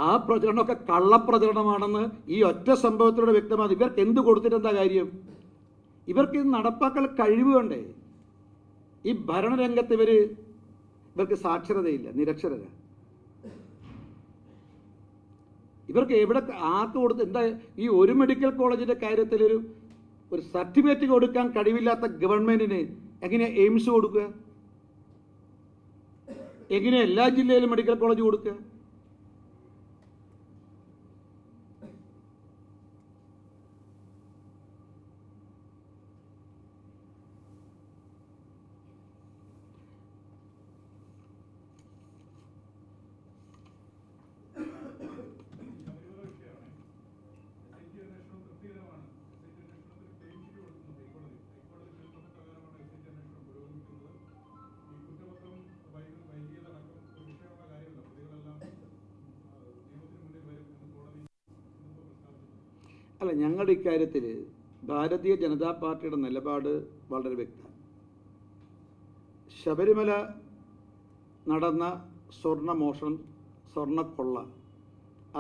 ആ പ്രചരണമൊക്കെ കള്ളപ്രചരണമാണെന്ന് ഈ ഒറ്റ സംഭവത്തിലൂടെ വ്യക്തമാണ്. ഇവർക്ക് എന്ത് കൊടുത്തിട്ടെന്താ കാര്യം? ഇവർക്ക് ഇത് നടപ്പാക്കാൻ കഴിവ് വേണ്ടേ? ഈ ഭരണരംഗത്ത് ഇവർക്ക് സാക്ഷരതയില്ല, നിരക്ഷരത. ഇവർക്ക് എവിടെ ആർക്ക് കൊടുത്ത് എന്താ? ഈ ഒരു മെഡിക്കൽ കോളേജിൻ്റെ കാര്യത്തിൽ ഒരു സർട്ടിഫിക്കറ്റ് കൊടുക്കാൻ കഴിവില്ലാത്ത ഗവൺമെൻറ്റിന് എങ്ങനെ എയിംസ് കൊടുക്കുക? എങ്ങനെ എല്ലാ ജില്ലയിലും മെഡിക്കൽ കോളേജ് കൊടുക്കുക? അല്ല, ഞങ്ങളുടെ ഇക്കാര്യത്തിൽ ഭാരതീയ ജനതാ പാർട്ടിയുടെ നിലപാട് വളരെ വ്യക്തമാണ്. ശബരിമല നടന്ന സ്വർണ്ണമോഷണം, സ്വർണ്ണക്കൊള്ള,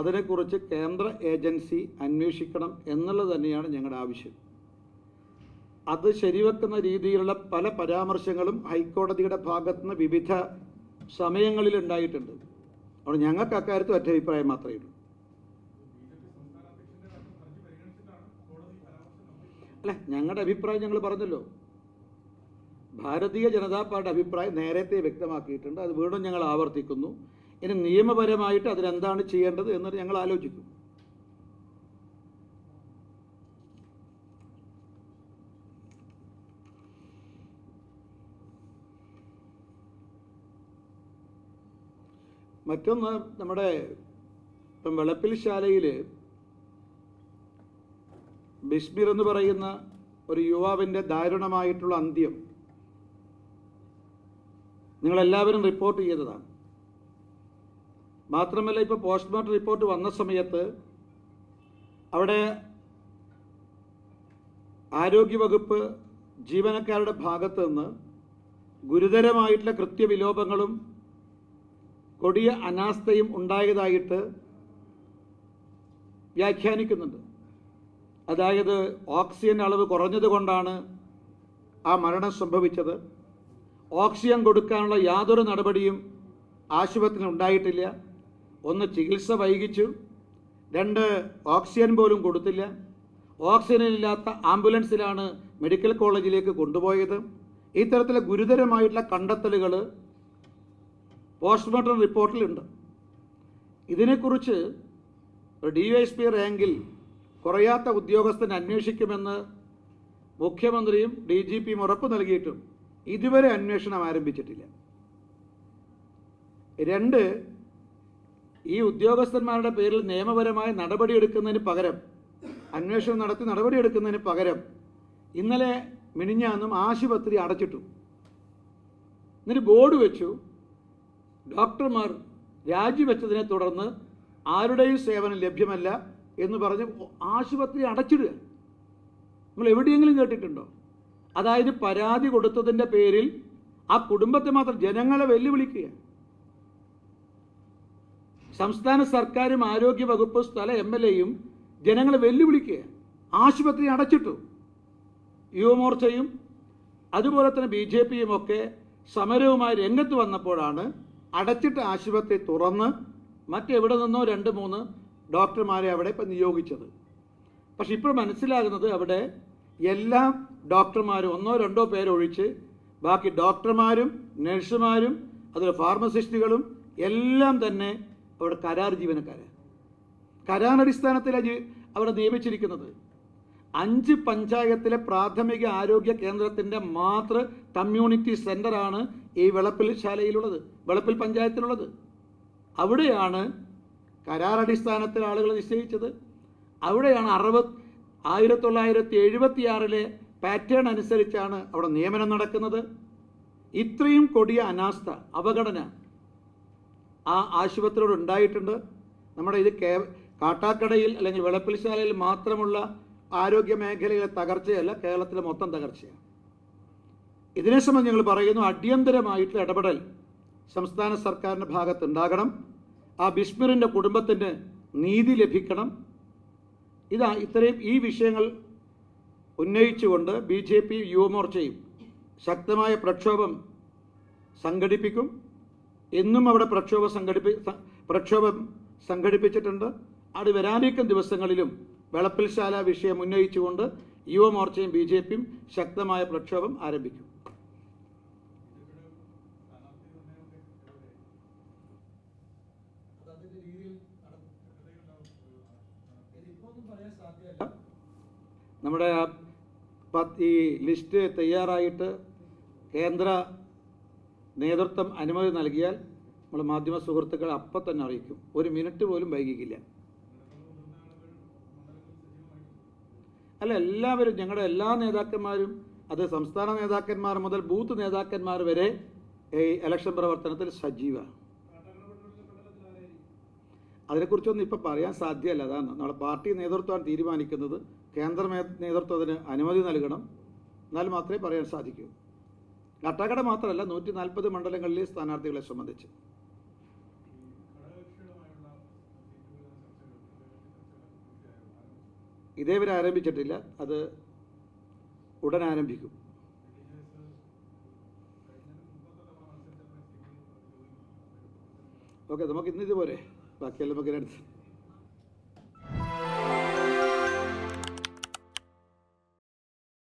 അതിനെക്കുറിച്ച് കേന്ദ്ര ഏജൻസി അന്വേഷിക്കണം എന്നുള്ളത് തന്നെയാണ് ഞങ്ങളുടെ ആവശ്യം. അത് ശരിവെക്കുന്ന രീതിയിലുള്ള പല പരാമർശങ്ങളും ഹൈക്കോടതിയുടെ ഭാഗത്തുനിന്ന് വിവിധ സമയങ്ങളിൽ ഉണ്ടായിട്ടുണ്ട്. അതുകൊണ്ട് ഞങ്ങൾക്ക് അക്കാര്യത്തിൽ ഒറ്റ അഭിപ്രായം മാത്രമേ ഉള്ളൂ. അല്ല, ഞങ്ങളുടെ അഭിപ്രായം ഞങ്ങൾ പറഞ്ഞല്ലോ. ഭാരതീയ ജനതാ പാർട്ടി അഭിപ്രായം നേരത്തെ വ്യക്തമാക്കിയിട്ടുണ്ട്. അത് വീണ്ടും ഞങ്ങൾ ആവർത്തിക്കുന്നു. ഇനി നിയമപരമായിട്ട് അതിനെന്താണ് ചെയ്യേണ്ടത് എന്ന് ഞങ്ങൾ ആലോചിക്കും. മറ്റൊന്ന്, നമ്മുടെ ഇപ്പം വെളപ്പിൽ ശാലയിൽ ബിസ്മിർ എന്ന് പറയുന്ന ഒരു യുവാവിൻ്റെ ദാരുണമായിട്ടുള്ള അന്ത്യം നിങ്ങളെല്ലാവരും റിപ്പോർട്ട് ചെയ്തതാണ്. മാത്രമല്ല, ഇപ്പോൾ പോസ്റ്റ്മോർട്ടം റിപ്പോർട്ട് വന്ന സമയത്ത് അവിടെ ആരോഗ്യവകുപ്പ് ജീവനക്കാരുടെ ഭാഗത്ത് നിന്ന് ഗുരുതരമായിട്ടുള്ള കൃത്യവിലോപങ്ങളും കൊടിയ അനാസ്ഥയും ഉണ്ടായതായിട്ട് വ്യാഖ്യാനിക്കുന്നുണ്ട്. അതായത് ഓക്സിജൻ അളവ് കുറഞ്ഞതുകൊണ്ടാണ് ആ മരണം സംഭവിച്ചത്. ഓക്സിജൻ കൊടുക്കാനുള്ള യാതൊരു നടപടിയും ആശുപത്രിയിൽ ഉണ്ടായിട്ടില്ല. ഒന്ന്, ചികിത്സ വൈകിച്ചു. രണ്ട്, ഓക്സിജൻ പോലും കൊടുത്തില്ല. ഓക്സിജനില്ലാത്ത ആംബുലൻസിലാണ് മെഡിക്കൽ കോളേജിലേക്ക് കൊണ്ടുപോയത്. ഇത്തരത്തിലെ ഗുരുതരമായിട്ടുള്ള കണ്ടെത്തലുകൾ പോസ്റ്റ്മോർട്ടം റിപ്പോർട്ടിലുണ്ട്. ഇതിനെക്കുറിച്ച് DYSP റാങ്കിൽ കുറയാത്ത ഉദ്യോഗസ്ഥൻ അന്വേഷിക്കുമെന്ന് മുഖ്യമന്ത്രിയും DGPയും ഉറപ്പ് നൽകിയിട്ടും ഇതുവരെ അന്വേഷണം ആരംഭിച്ചിട്ടില്ല. രണ്ട്, ഈ ഉദ്യോഗസ്ഥന്മാരുടെ പേരിൽ നിയമപരമായ നടപടിയെടുക്കുന്നതിന് പകരം, അന്വേഷണം നടത്തി നടപടിയെടുക്കുന്നതിന് പകരം ഇന്നലെ മിനിഞ്ഞാന്നും ആശുപത്രി അടച്ചിട്ടു. എന്നിട്ട് ബോർഡ് വെച്ചു, ഡോക്ടർമാർ രാജിവെച്ചതിനെ തുടർന്ന് ആരുടെയും സേവനം ലഭ്യമല്ല എന്ന് പറഞ്ഞ് ആശുപത്രി അടച്ചിടുക. നമ്മൾ എവിടെയെങ്കിലും കേട്ടിട്ടുണ്ടോ? അതായത് പരാതി കൊടുത്തതിൻ്റെ പേരിൽ ആ കുടുംബത്തെ മാത്രം, ജനങ്ങളെ വെല്ലുവിളിക്കുക. സംസ്ഥാന സർക്കാരും ആരോഗ്യ വകുപ്പ്, സ്ഥല MLAയും ജനങ്ങളെ വെല്ലുവിളിക്കുക. ആശുപത്രി അടച്ചിട്ടു. യുവമോർച്ചയും അതുപോലെ തന്നെ BJPയും ഒക്കെ സമരവുമായി രംഗത്ത് വന്നപ്പോഴാണ് അടച്ചിട്ട ആശുപത്രി തുറന്ന് മറ്റെവിടെ നിന്നോ 2-3 ഡോക്ടർമാരെ അവിടെ ഇപ്പം നിയോഗിച്ചത്. പക്ഷെ ഇപ്പോൾ മനസ്സിലാകുന്നത് അവിടെ എല്ലാ ഡോക്ടർമാരും 1-2 പേരൊഴിച്ച് ബാക്കി ഡോക്ടർമാരും നഴ്സുമാരും അതുപോലെ ഫാർമസിസ്റ്റുകളും എല്ലാം തന്നെ അവിടെ കരാർ ജീവനക്കാരാണ്. കരാറടിസ്ഥാനത്തിലാണ് അവിടെ നിയമിച്ചിരിക്കുന്നത്. 5 പഞ്ചായത്തിലെ പ്രാഥമിക ആരോഗ്യ കേന്ദ്രത്തിൻ്റെ മാത്രം കമ്മ്യൂണിറ്റി സെൻ്ററാണ് ഈ വെളപ്പിൽ ശാലയിലുള്ളത്, വെളപ്പിൽ പഞ്ചായത്തിലുള്ളത്. അവിടെയാണ് കരാറടിസ്ഥാനത്തിൽ ആളുകൾ നിശ്ചയിച്ചത്. അവിടെയാണ് 1976 പാറ്റേൺ അനുസരിച്ചാണ് അവിടെ നിയമനം നടക്കുന്നത്. ഇത്രയും കൊടിയ അനാസ്ഥ, അവഗണന ആ ആശുപത്രിയോട് ഉണ്ടായിട്ടുണ്ട്. നമ്മുടെ ഇത് കാട്ടാക്കടയിൽ അല്ലെങ്കിൽ വെളപ്പിൽ ശാലയിൽ മാത്രമുള്ള ആരോഗ്യ മേഖലയിലെ തകർച്ചയല്ല, കേരളത്തിലെ മൊത്തം തകർച്ചയാണ്. ഇതിനെ സംബന്ധിച്ച് ഞങ്ങൾ പറയുന്നു, അടിയന്തരമായിട്ടുള്ള ഇടപെടൽ സംസ്ഥാന സർക്കാരിൻ്റെ ഭാഗത്തുണ്ടാകണം. ആ ബിസ്മിറിൻ്റെ കുടുംബത്തിന് നീതി ലഭിക്കണം. ഇത്രയും ഈ വിഷയങ്ങൾ ഉന്നയിച്ചുകൊണ്ട് BJP യുവമോർച്ചയും ശക്തമായ പ്രക്ഷോഭം സംഘടിപ്പിക്കും. എന്നും അവിടെ പ്രക്ഷോഭം സംഘടിപ്പിച്ചിട്ടുണ്ട്. അത് വരാനിരിക്കുന്ന ദിവസങ്ങളിലും വെളപ്പിൽശാല വിഷയം ഉന്നയിച്ചുകൊണ്ട് യുവമോർച്ചയും BJPയും ശക്തമായ പ്രക്ഷോഭം ആരംഭിക്കും. നമ്മുടെ ഈ ലിസ്റ്റ് തയ്യാറായിട്ട് കേന്ദ്ര നേതൃത്വം അനുമതി നൽകിയാൽ നമ്മൾ മാധ്യമ സുഹൃത്തുക്കൾ അപ്പം തന്നെ അറിയിക്കും. ഒരു മിനിറ്റ് പോലും വൈകിക്കില്ല. അല്ല, എല്ലാവരും, ഞങ്ങളുടെ എല്ലാ നേതാക്കന്മാരും, അത് സംസ്ഥാന നേതാക്കന്മാർ മുതൽ ബൂത്ത് നേതാക്കന്മാർ വരെ ഈ ഇലക്ഷൻ പ്രവർത്തനത്തിൽ സജീവമാണ്. അതിനെക്കുറിച്ചൊന്നും ഇപ്പം പറയാൻ സാധ്യമല്ല. അതാണ് നമ്മുടെ പാർട്ടി നേതൃത്വമാണ് തീരുമാനിക്കുന്നത്. കേന്ദ്ര നേതൃത്വത്തിന് അനുമതി നൽകണം, എന്നാൽ മാത്രമേ പറയാൻ സാധിക്കൂ. കാട്ടാക്കട മാത്രമല്ല, 140 മണ്ഡലങ്ങളിലെ സ്ഥാനാർത്ഥികളെ സംബന്ധിച്ച്. ഇതേവരെ ആരംഭിച്ചിട്ടില്ല, അത് ഉടൻ ആരംഭിക്കും. ഓക്കെ, നമുക്ക് ഇന്നിതുപോലെ ബാക്കിയെല്ലാം നമുക്ക്